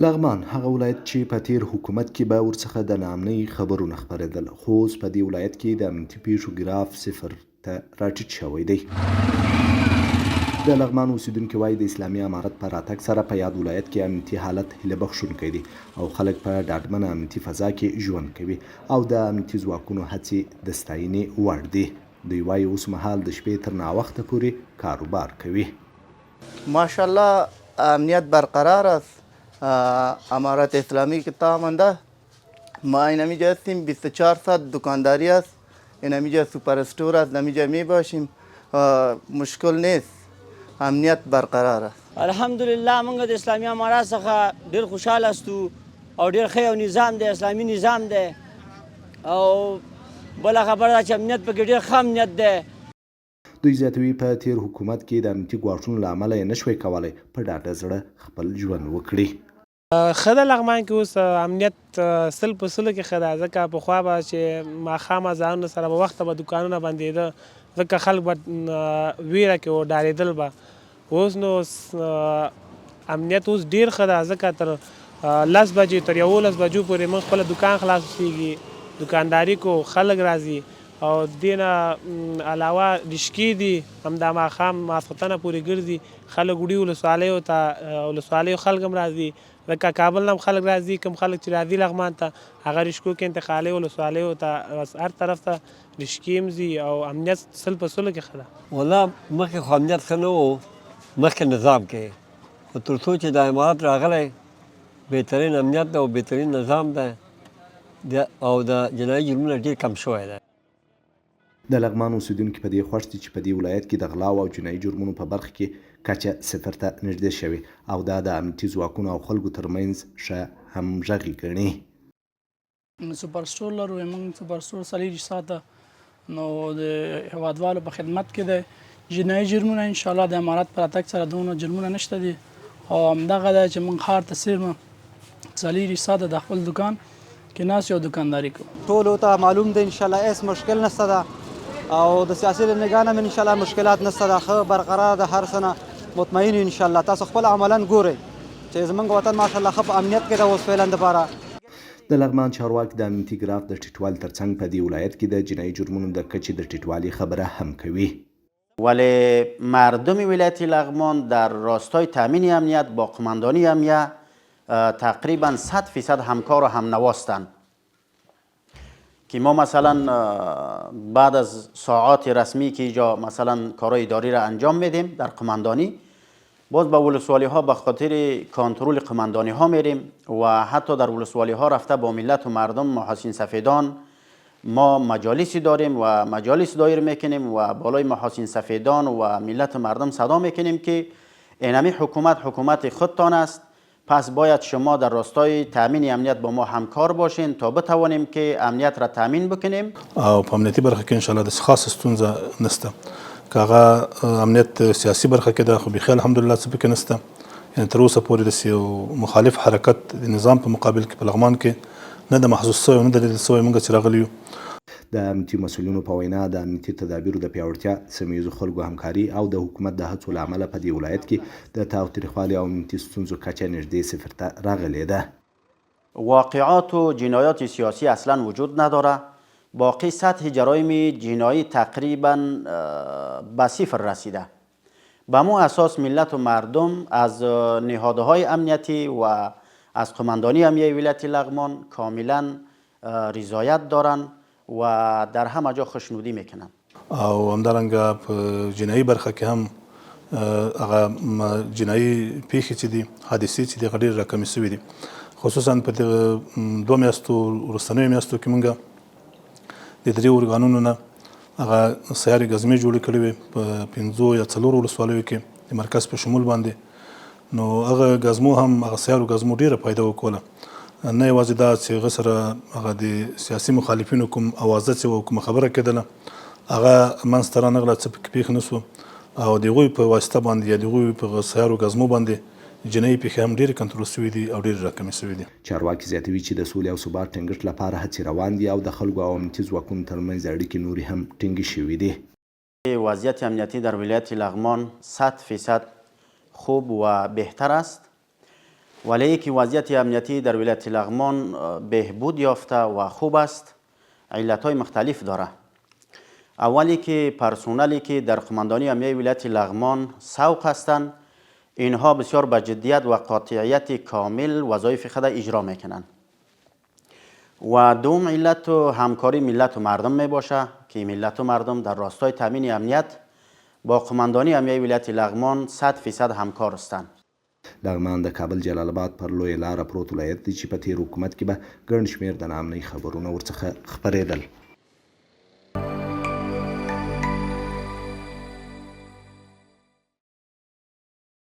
لغمان هغه ولایت چې په تیر حکومت کې به ورڅخه د ناامنۍ خبرونه خپرېدل، خو اوس په دې ولایت کې د امنیتي پیښو ګراف صفر ته راټیټ شوی دی. د لغمان اوسیدونکي وایي د اسلامي امارت په راتګ سره په یاد ولایت کې امنیتي حالت هیله بښونکی دی او خلک په ډاډمنه امنیتي فضا کې ژوند کوي او د امنیتي ځواکونو هڅې د ستاینې وړ دي. دوی وایي اوس مهال د شپې تر ناوخته پورې کاروبار کوي. ماشاءالله امنیت برقرار است. امارت اسلامی که تا آمده ما این اینجا هستیم 24 ساعت دکانداری است. این اینجا سوپر استور است، اینجا می باشیم، مشکل نیست، امنیت برقرار است. الحمدلله موږ د اسلامي امارات څخه ډیر خوشحال استو او ډیر ښه یو نظام دی، اسلامي نظام دی او بله خبره ده چې امنیت پکې ډیر ښه امنیت دی. دوی زیاتوي په تیر حکومت کې د امنیتي ګواښونو له امله یې نشوی کولی په ډاډه زړه خپل ژوند وکړي. ښه ده لغمان کې اوس امنیت 100% کې ښه ده، ځکه پخوا به چې ماښام اذانونو سره به وخته به دوکانونه بندېده، ځکه خلک به ویره کې و، ډارېدل به. اوس نو امنیت اوس ډېر ښه ده، ځکه تر 10 بجې تر 11 بجو پورې موږ خپله دوکان خلاص اوسېږي، دوکانداري کو، خلک راځي او دې نه علاوه ډشکې دي همدا ماښام ماسخوتنه پورې ګرځي، خلک وړي ولسوالیو ته، ولسوالیو خلک هم راځي، ځکه کابل نه هم خلک راځي، کوم خلک چې راځي لغمان ته هغه رشکو کې انتقالي ولسوالیو ته بس هر طرف ته رشکې هم ځي او امنیت 100% کې ښه ده. والله مخکې خو امنیت ښه نه و، مخکې نظام کې، خو تر څو چې د امارت راغلی بهترین امنیت ده او بهترین نظام ده او د جنایي جرمونه ډېر کم شوی ده. د لغمان اوسیدونکي په دې خوښ دي چې په دې ولایت کې د غلاو او جنایي جرمونو په برخه کې کچه صفر ته نږدې شوې او دا د امنیتي ځواکونو او خلکو ترمنځ ښه همغږي ګڼي. سوپر سټور لرو، موږ سوپر سټور 40 ساعته نو د هیوادوالو په خدمت کې دی. جنایي جرمونه انشاءالله د امارت په راتګ سره دونه جرمونه نشته دي او همدغه ده چې موږ ښار ته څیرمه 40 ساعته د خپل دوکان کې ناست یو دوکانداري کوو. ټولو ته معلوم دی انشاءالله هیڅ مشکل نشته ده او د سیاسي له نګاه نه انشاءالله مشکلات نشته ده، ښه برقرار ده، هر څه نه مطمئن انشاءالله. تاسو خپل عملا ګورئ چې زموږ وطن ماشاءالله ښه په امنیت کې ده اوس فعلا دپاره. د لغمان چارواکي د امنیتي ګراف د ټیټوالي ترڅنګ په دې ولایت کې د جنایي جرمونو د کچې د ټیټوالي خبره هم کوي. ولی مردم ولایت لغمان در راستای تامین امنیت با قماندانی امنیت تقریبا 100% همکار و همنواستند که ما مثلا بعد از ساعات رسمی که اینجا مثلا کارهای اداری را انجام میدیم در قماندانی، باز با ولسوالی ها به خاطر کنترل قماندانی ها میریم و حتی در ولسوالی ها رفته با ملت و مردم محاسن سفیدان ما مجالسی داریم و مجالس دایر میکنیم و بالای محاسن سفیدان و ملت و مردم صدا میکنیم که اینمی حکومت خودتان است، پس باید شما در راستای تامین امنیت با ما همکار باشین تا بتوانیم که امنیت را تامین بکنیم. او په امنیتي برخه کې انشاءالله د خاص ستونزه نشته، که هغه امنیت سیاسي برخه کې ده خو بیخي الحمدلله څه پکې نشته. یعنې تر اوسه پورې داسې یو مخالف حرکت د نظام په مقابل کې په لغمان کې نه ده محسوس شوی او نه ده لیدل شوی موږ چې راغلي یو. د امنیتي مسؤلینو په وینا د امنیتي تدابیرو د پیاوړتیا، سیمه ییزو خلکو همکاري او د حکومت د هڅو له امله په دې ولایت کې د تاوتریخوالي او امنیتي ستونزو کچه نږدې صفر ته راغلې ده. واقعات و جنایات سیاسی اصلا وجود نداره، باقی سطح جرایم جنایی تقریبا به صفر رسیده. به مو اساس ملت و مردم از نهادهای امنیتی و از قماندانی امنیتی ولایت لغمان کاملا رضایت دارن و در همه جا خوشنودی میکنن. او همدارنګه په جنایي برخه کې هم هغه جنایي پیښې چې دي، حادثې چې دي، هغه ډېرې راکمې شوي دي. خصوصا په دغه 2 میاشتو وروستنیو میاشتو کې موږ د 3 ارګانونو نه هغه سیارې ګزمې جوړې کړې وې په 5 یا 4 ولسوالیو کې د مرکز په شمول باندې. نو هغه ګزمو هم هغه سیارو ګزمو ډېره فایده وکوله، نه یوازې دا چې هغه سره هغه د سیاسي مخالفینو کوم اوازه چې و کومه خبره کېدله هغه منځته رانغله، څه پکې پېښ نه سو او د هغوی په واسطه باندې یا د هغوی په سیارو ګزمو باندې جنایي پیښې هم ډېرې کنټرول شوي دي او ډېرې راکمې شوي دي. چارواکي زیاتوي چې د سولې او ثبات ټینګښت لپاره هڅې روان دي او د خلکو او امنیتي ځواکونو ترمنځ اړیکې نورې هم ټینګې شوي دي. وضعیت امنیتی در ولایت لغمان 100% خوب و بهتر است. ولی که وضعیت امنیتی در ولایت لغمان بهبود یافته و خوب است، علتهای مختلف داره. اولی که پرسنلی که در قماندانی امنیتی ولایت لغمان سوق هستند، اینها بسیار با جدیت و قاطعیت کامل وظایف خود اجرا میکنند. و دوم علت و همکاری ملت و مردم می باشه که ملت و مردم در راستای تامین امنیت با قماندانی امنیتی ولایت لغمان 100% همکار هستند. لغمان د کابل جلال آباد پر لویه لاره پروت ولایت دی چې په تیر حکومت کې به ګڼ شمېر د ناامنۍ خبرونه ورڅخه خپرېدل.